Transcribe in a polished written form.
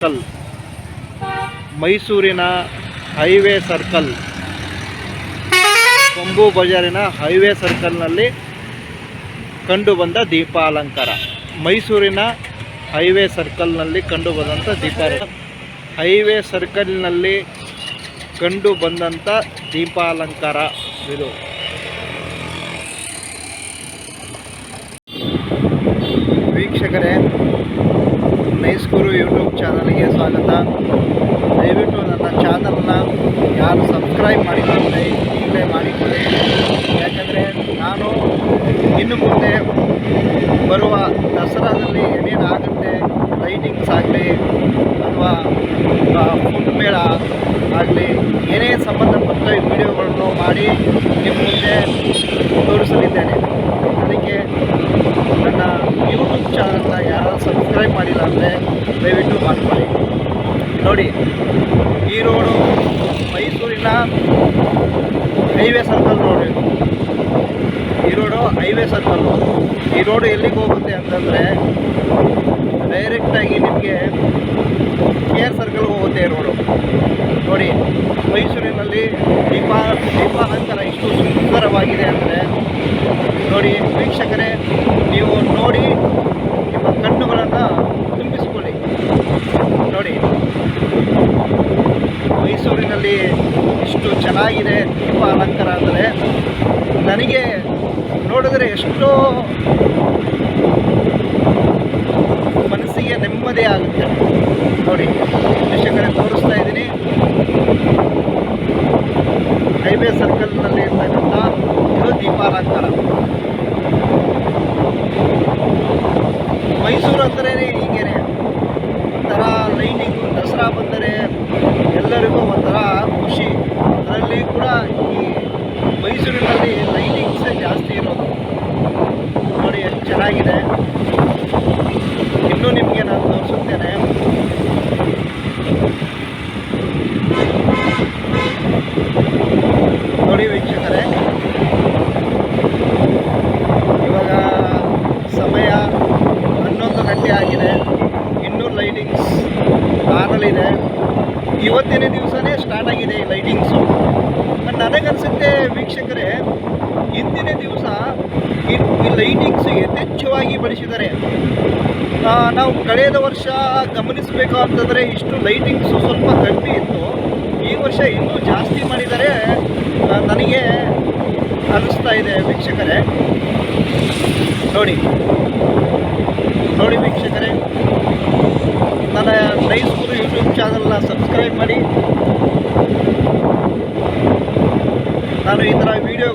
Circle, ಮೈಸೂರಿನ highway circle, ಕೊಂಬು ಬಜಾರಿನ highway ಸರ್ಕಲ್ನಲ್ಲಿ ಕಂಡುಬಂದ ದೀಪಾಲಂಕಾರ. ಮೈಸೂರಿನ ಹೈವೇ ಸರ್ಕಲ್ನಲ್ಲಿ ಕಂಡುಬಂದಂಥ ಹೈವೇ ಸರ್ಕಲ್ನಲ್ಲಿ ಕಂಡು ಬಂದಂಥ ದೀಪಾಲಂಕಾರ ಇದು. ವೀಕ್ಷಕರೇ, ನೈಸ್ ಗುರು ಯೂಟ್ಯೂಬ್ ಚಾನಲ್ಗೆ ಸ್ವಾಗತ. ದಯವಿಟ್ಟು ನನ್ನ ಚಾನಲ್ನ ಯಾರು ಸಬ್ಸ್ಕ್ರೈಬ್ ಮಾಡಿಕೊಂಡ್ರೆ ಈಗಲೇ ಮಾಡಿಕೊಳ್ಳಿ. ಯಾಕಂದರೆ ನಾನು ಇನ್ನು ಮುಂದೆ ಬರುವ ದಸರಾದಲ್ಲಿ ಏನೇನಾಗುತ್ತೆ, ಲೈಟಿಂಗ್ಸ್ ಆಗಲಿ ಅಥವಾ ಫುಡ್ ಮೇಳ ಆಗಲಿ, ಏನೇ ಸಂಬಂಧಪಟ್ಟ ವಿಡಿಯೋಗಳನ್ನು ಮಾಡಿ ನಿಮ್ಮ ಮುಂದೆ ತೋರಿಸಲಿದ್ದೇನೆ. ಅದಕ್ಕೆ ನನ್ನ ಯೂಟ್ಯೂಬ್ ಚಾನಲ್ನ ಯಾರು ಸಬ್ಸ್ಕ್ರೈಬ್ ಮಾಡಿಲ್ಲ ಅಂದರೆ ದಯವಿಟ್ಟು ಮಾಡ್ಕೊಳ್ಳಿ. ನೋಡಿ, ಈ ರೋಡು ಮೈಸೂರಿನ ಹೈವೇ ಸರ್ಕಲ್ ರೋಡ್. ಈ ರೋಡು ಹೈವೇ ಸರ್ಕಲ್. ಈ ರೋಡು ಎಲ್ಲಿಗೆ ಹೋಗುತ್ತೆ ಅಂತಂದರೆ ಡೈರೆಕ್ಟಾಗಿ ನಿಮಗೆ KR ಸರ್ಕಲ್ಗೆ ಹೋಗುತ್ತೆ ಈ ರೋಡು. ನೋಡಿ, ಮೈಸೂರಿನಲ್ಲಿ ದೀಪಾಲಂಕಾರ ಇಷ್ಟು ಸುಂದರವಾಗಿದೆ ಅಂದರೆ ನೋಡಿ ವೀಕ್ಷಕರೇ, ನೀವು ನೋಡಿ ನಿಮ್ಮ ಕಣ್ಣುಗಳನ್ನು ತುಂಬಿಸಿಕೊಳ್ಳಿ. ನೋಡಿ, ಮೈಸೂರಿನಲ್ಲಿ ಇಷ್ಟು ಚೆನ್ನಾಗಿದೆ ದೀಪಾಲಂಕಾರ ಅಂದರೆ ನನಗೆ ನೋಡಿದ್ರೆ ಎಷ್ಟೋ ಮನಸ್ಸಿಗೆ ನೆಮ್ಮದಿ ಆಗುತ್ತೆ. ನೋಡಿ ವೀಕ್ಷಕರೇ, ತೋರಿಸ್ತಾ ಇದ್ದೀನಿ ಹೈವೇ ಸರ್ಕಲ್ನಲ್ಲಿ ಇರ್ತಕ್ಕಂಥ ಇದು ದೀಪಾಲಂಕಾರ. ಮೈಸೂರು ಅಂದರೆ ಹೀಗೇನೆ, ಒಂಥರ ಲೈಟಿಂಗು. ದಸರಾ ಬಂದರೆ ಎಲ್ಲರಿಗೂ ಒಂಥರ ಖುಷಿ. ಅದರಲ್ಲಿ ಕೂಡ ಈ ಮೈಸೂರಿನಲ್ಲಿ ಲೈಟಿಂಗ್ಸೇ ಜಾಸ್ತಿ ಇರೋದು. ನೋಡಿ ಎಷ್ಟು ಚೆನ್ನಾಗಿದೆ. ಇನ್ನೂ ನಿಮಗೆ ನಾನು ತೋರಿಸುತ್ತೇನೆ. ನೋಡಿ ವೀಕ್ಷಕರೇ, ಇವಾಗ ಸಮಯ 11 ಗಂಟೆ ಆಗಿದೆ. ಇನ್ನೂ ಲೈಟಿಂಗ್ಸ್ ಆನಲ್ಲಿದೆ. ಇವತ್ತಿನ ದಿವಸನೇ ಸ್ಟಾರ್ಟ್ ಆಗಿದೆ ಈ ಲೈಟಿಂಗ್ಸು. ನನಗನ್ಸುತ್ತೆ ವೀಕ್ಷಕರೇ, ಇಂದಿನ ದಿವಸ ಈ ಲೈಟಿಂಗ್ಸ್ ಯಥೇಚ್ಛವಾಗಿ ಬಳಸಿದ್ದಾರೆ. ನಾವು ಕಳೆದ ವರ್ಷ ಗಮನಿಸಬೇಕು ಅಂತಂದರೆ ಇಷ್ಟು ಲೈಟಿಂಗ್ಸು ಸ್ವಲ್ಪ ಕಡಿಮೆ ಇತ್ತು. ಈ ವರ್ಷ ಇನ್ನೂ ಜಾಸ್ತಿ ಮಾಡಿದ್ದಾರೆ ನನಗೆ ಅನ್ನಿಸ್ತಾ ಇದೆ ವೀಕ್ಷಕರೇ. ನೋಡಿ ನೋಡಿ ವೀಕ್ಷಕರೇ, ನನ್ನ ನೈಸ್ ಗುರು ಯೂಟ್ಯೂಬ್ ಚಾನಲ್ನ ಸಬ್ಸ್ಕ್ರೈಬ್ ಮಾಡಿ. ನಾನು ಈ ಥರ ವೀಡಿಯೋ